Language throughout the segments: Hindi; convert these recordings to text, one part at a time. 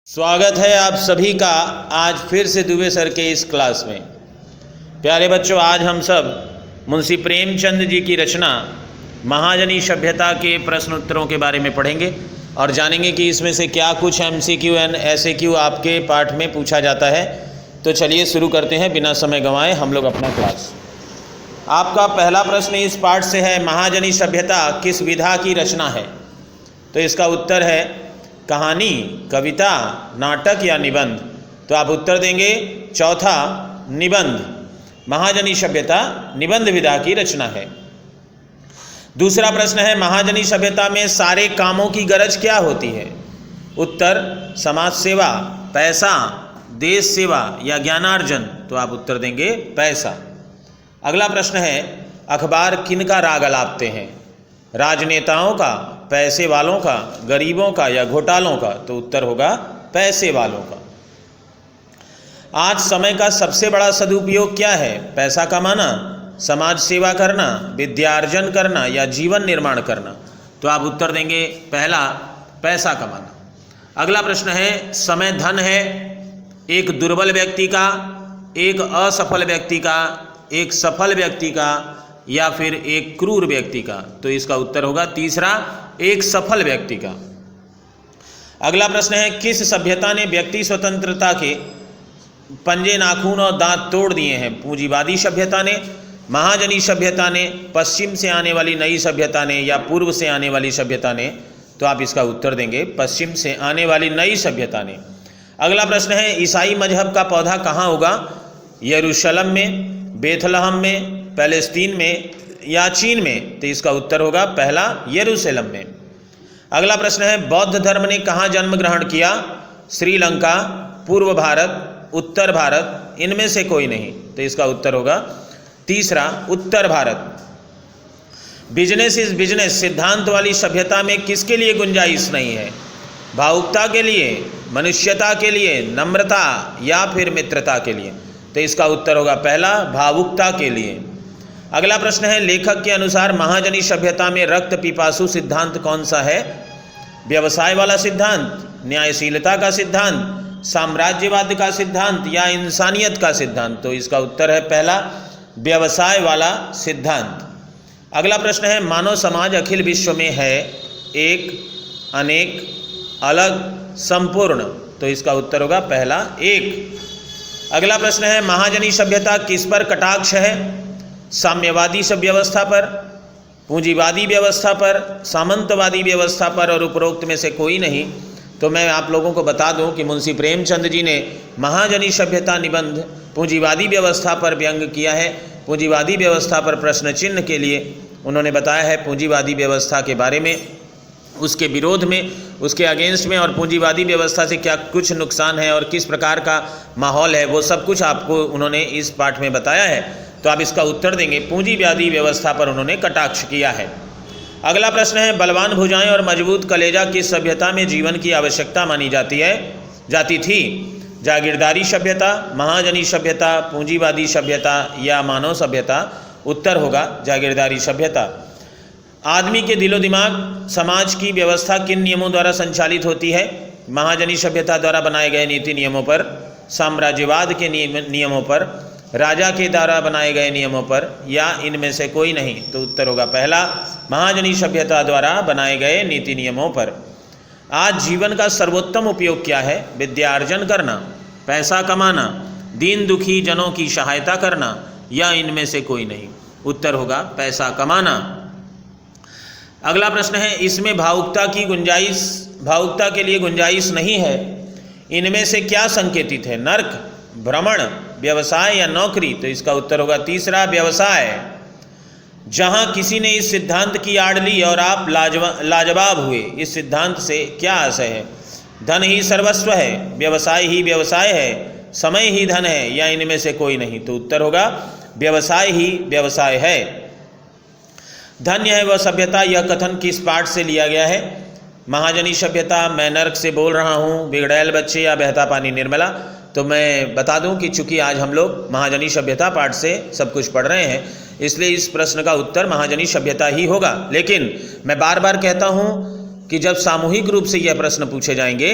स्वागत है आप सभी का आज फिर से दुबे सर के इस क्लास में। प्यारे बच्चों, आज हम सब मुंशी प्रेमचंद जी की रचना महाजनी सभ्यता के प्रश्न उत्तरों के बारे में पढ़ेंगे और जानेंगे कि इसमें से क्या कुछ MCQ एंड SAQ आपके पाठ में पूछा जाता है। तो चलिए शुरू करते हैं बिना समय गंवाए हम लोग अपना क्लास। आपका पहला प्रश्न इस पाठ से है, महाजनी सभ्यता किस विधा की रचना है? तो इसका उत्तर है कहानी, कविता, नाटक या निबंध। तो आप उत्तर देंगे चौथा, निबंध। महाजनी सभ्यता निबंध विधा की रचना है। दूसरा प्रश्न है, महाजनी सभ्यता में सारे कामों की गरज क्या होती है? उत्तर समाज सेवा, पैसा, देश सेवा या ज्ञानार्जन। तो आप उत्तर देंगे पैसा। अगला प्रश्न है, अखबार किनका राग अलापते हैं? राजनेताओं का, पैसे वालों का, गरीबों का या घोटालों का? तो उत्तर होगा पैसे वालों का। आज समय का सबसे बड़ा सदुपयोग क्या है? पैसा कमाना, समाज सेवा करना, विद्यार्जन करना या जीवन निर्माण करना? तो आप उत्तर देंगे पहला, पैसा कमाना। अगला प्रश्न है, समय धन है एक दुर्बल व्यक्ति का, एक असफल व्यक्ति का, एक सफल व्यक्ति का या फिर एक क्रूर व्यक्ति का? तो इसका उत्तर होगा तीसरा, एक सफल व्यक्ति का। अगला प्रश्न है, किस सभ्यता ने व्यक्ति स्वतंत्रता के पंजे, नाखून और दांत तोड़ दिए हैं? पूंजीवादी सभ्यता ने, महाजनी सभ्यता ने, पश्चिम से आने वाली नई सभ्यता ने या पूर्व से आने वाली सभ्यता ने? तो आप इसका उत्तर देंगे पश्चिम से आने वाली नई सभ्यता ने। अगला प्रश्न है, ईसाई मजहब का पौधा कहाँ होगा? यरूशलेम में, बेथलहम में, पैलेस्तीन में या चीन में? तो इसका उत्तर होगा पहला, यरूशलेम में। अगला प्रश्न है, बौद्ध धर्म ने कहाँ जन्म ग्रहण किया? श्रीलंका, पूर्व भारत, उत्तर भारत, इनमें से कोई नहीं? तो इसका उत्तर होगा तीसरा, उत्तर भारत। बिजनेस इज बिजनेस सिद्धांत वाली सभ्यता में किसके लिए गुंजाइश नहीं है? भावुकता के लिए, मनुष्यता के लिए, नम्रता या फिर मित्रता के लिए? तो इसका उत्तर होगा पहला, भावुकता के लिए। अगला प्रश्न है, लेखक के अनुसार महाजनी सभ्यता में रक्त पिपासु सिद्धांत कौन सा है? व्यवसाय वाला सिद्धांत, न्यायशीलता का सिद्धांत, साम्राज्यवाद का सिद्धांत या इंसानियत का सिद्धांत? तो इसका उत्तर है पहला, व्यवसाय वाला सिद्धांत। अगला प्रश्न है, मानव समाज अखिल विश्व में है एक, अनेक, अलग, संपूर्ण? तो इसका उत्तर होगा पहला, एक। अगला प्रश्न है, महाजनी सभ्यता किस पर कटाक्ष है? साम्यवादी सब व्यवस्था पर, पूंजीवादी व्यवस्था पर, सामंतवादी व्यवस्था पर और उपरोक्त में से कोई नहीं? तो मैं आप लोगों को बता दूं कि मुंशी प्रेमचंद जी ने महाजनी सभ्यता निबंध पूंजीवादी व्यवस्था पर व्यंग किया है। पूंजीवादी व्यवस्था पर प्रश्न चिन्ह के लिए उन्होंने बताया है पूंजीवादी व्यवस्था के बारे में, उसके विरोध में, उसके अगेंस्ट में, और पूंजीवादी व्यवस्था से क्या कुछ नुकसान है और किस प्रकार का माहौल है, वो सब कुछ आपको उन्होंने इस पाठ में बताया है। तो आप इसका उत्तर देंगे पूंजीवादी व्यवस्था पर उन्होंने कटाक्ष किया है। अगला प्रश्न है, बलवान भुजाएं और मजबूत कलेजा किस सभ्यता में जीवन की आवश्यकता मानी जाती थी? जागीरदारी सभ्यता, महाजनी सभ्यता, पूंजीवादी सभ्यता या मानव सभ्यता? उत्तर होगा जागीरदारी सभ्यता। आदमी के दिलो दिमाग, समाज की व्यवस्था किन नियमों द्वारा संचालित होती है? महाजनी सभ्यता द्वारा बनाए गए नीति नियमों पर, साम्राज्यवाद के नियमों पर, राजा के द्वारा बनाए गए नियमों पर या इनमें से कोई नहीं? तो उत्तर होगा पहला, महाजनी सभ्यता द्वारा बनाए गए नीति नियमों पर। आज जीवन का सर्वोत्तम उपयोग क्या है? विद्यार्जन करना, पैसा कमाना, दीन दुखी जनों की सहायता करना या इनमें से कोई नहीं? उत्तर होगा पैसा कमाना। अगला प्रश्न है, इसमें भावुकता के लिए गुंजाइश नहीं है, इनमें से क्या संकेतित है? नर्क, भ्रमण, व्यवसाय या नौकरी? तो इसका उत्तर होगा तीसरा, व्यवसाय। जहां किसी ने इस सिद्धांत की आड़ ली और आप लाजवाब हुए, इस सिद्धांत से क्या आशय है? धन ही सर्वस्व है, व्यवसाय ही व्यवसाय है, समय ही धन है या इनमें से कोई नहीं? तो उत्तर होगा व्यवसाय ही व्यवसाय है। धन्य है वह सभ्यता, यह कथन किस पाठ से लिया गया है? महाजनी सभ्यता, मैं नर्क से बोल रहा हूँ, बिगड़ैल बच्चे या बहता पानी निर्मला? तो मैं बता दूं कि चूंकि आज हम लोग महाजनी सभ्यता पाठ से सब कुछ पढ़ रहे हैं, इसलिए इस प्रश्न का उत्तर महाजनी सभ्यता ही होगा। लेकिन मैं बार बार कहता हूं कि जब सामूहिक रूप से यह प्रश्न पूछे जाएंगे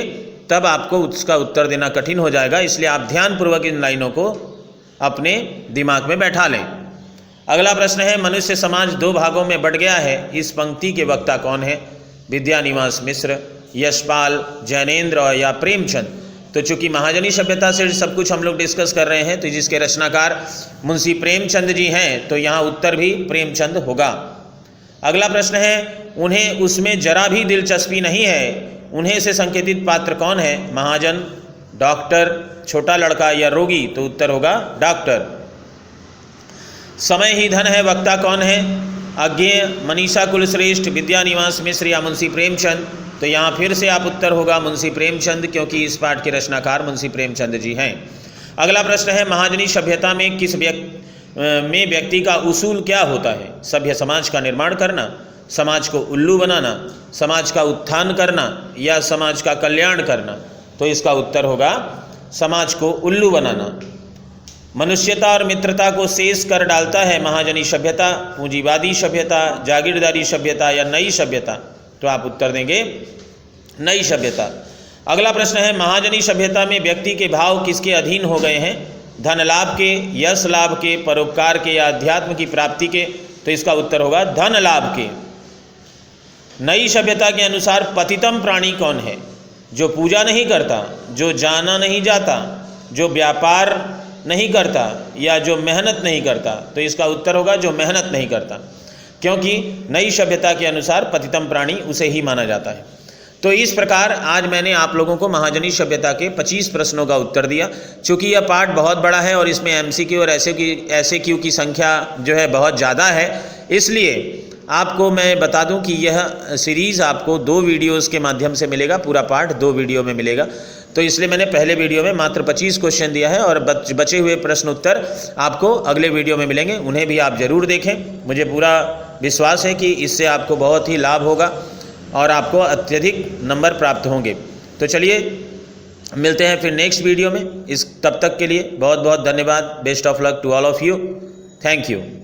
तब आपको उसका उत्तर देना कठिन हो जाएगा, इसलिए आप ध्यानपूर्वक इन लाइनों को अपने दिमाग में बैठा लें। अगला प्रश्न है, मनुष्य समाज दो भागों में बट गया है, इस पंक्ति के वक्ता कौन है? विद्यानिवास मिश्र, यशपाल, जैनेन्द्र या प्रेमचंद। तो चूंकि महाजनी सभ्यता से सब कुछ हम लोग डिस्कस कर रहे हैं, तो जिसके रचनाकार मुंशी प्रेमचंद जी हैं, तो यहाँ उत्तर भी प्रेमचंद होगा। अगला प्रश्न है, उन्हें उसमें जरा भी दिलचस्पी नहीं है, उन्हें से संकेतित पात्र कौन है? महाजन, डॉक्टर, छोटा लड़का या रोगी। तो उत्तर होगा डॉक्टर। समय ही धन है, वक्ता कौन है? अज्ञेय, मनीषा कुलश्रेष्ठ, विद्यानिवास मिश्र या मुंशी प्रेमचंद। तो यहाँ फिर से आप उत्तर होगा मुंशी प्रेमचंद, क्योंकि इस पाठ के रचनाकार मुंशी प्रेमचंद जी हैं। अगला प्रश्न है, महाजनी सभ्यता में किस व्यक्ति का उसूल क्या होता है? सभ्य समाज का निर्माण करना, समाज को उल्लू बनाना, समाज का उत्थान करना या समाज का कल्याण करना। तो इसका उत्तर होगा समाज को उल्लू बनाना। मनुष्यता और मित्रता को शेष कर डालता है महाजनी सभ्यता, पूंजीवादी सभ्यता, जागीरदारी सभ्यता या नई सभ्यता। तो आप उत्तर देंगे नई सभ्यता। अगला प्रश्न है, महाजनी सभ्यता में व्यक्ति के भाव किसके अधीन हो गए हैं? धन लाभ के, यश लाभ के, परोपकार के या अध्यात्म की प्राप्ति के। तो इसका उत्तर होगा धन लाभ के। नई सभ्यता के अनुसार पतितम प्राणी कौन है? जो पूजा नहीं करता, जो जाना नहीं जाता, जो व्यापार नहीं करता या जो मेहनत नहीं करता। तो इसका उत्तर होगा जो मेहनत नहीं करता, क्योंकि नई सभ्यता के अनुसार पतितम प्राणी उसे ही माना जाता है। तो इस प्रकार आज मैंने आप लोगों को महाजनी सभ्यता के 25 प्रश्नों का उत्तर दिया। चूँकि यह पाठ बहुत बड़ा है और इसमें MCQ और ऐसे क्यू की संख्या जो है बहुत ज़्यादा है, इसलिए आपको मैं बता दूं कि यह सीरीज़ आपको 2 वीडियोज़ के माध्यम से मिलेगा। पूरा पाठ 2 वीडियो में मिलेगा। तो इसलिए मैंने पहले वीडियो में मात्र 25 क्वेश्चन दिया है और बचे हुए प्रश्न उत्तर आपको अगले वीडियो में मिलेंगे। उन्हें भी आप ज़रूर देखें। मुझे पूरा विश्वास है कि इससे आपको बहुत ही लाभ होगा और आपको अत्यधिक नंबर प्राप्त होंगे। तो चलिए मिलते हैं फिर नेक्स्ट वीडियो में। तब तक के लिए बहुत बहुत धन्यवाद। Best of luck to all of you. Thank you.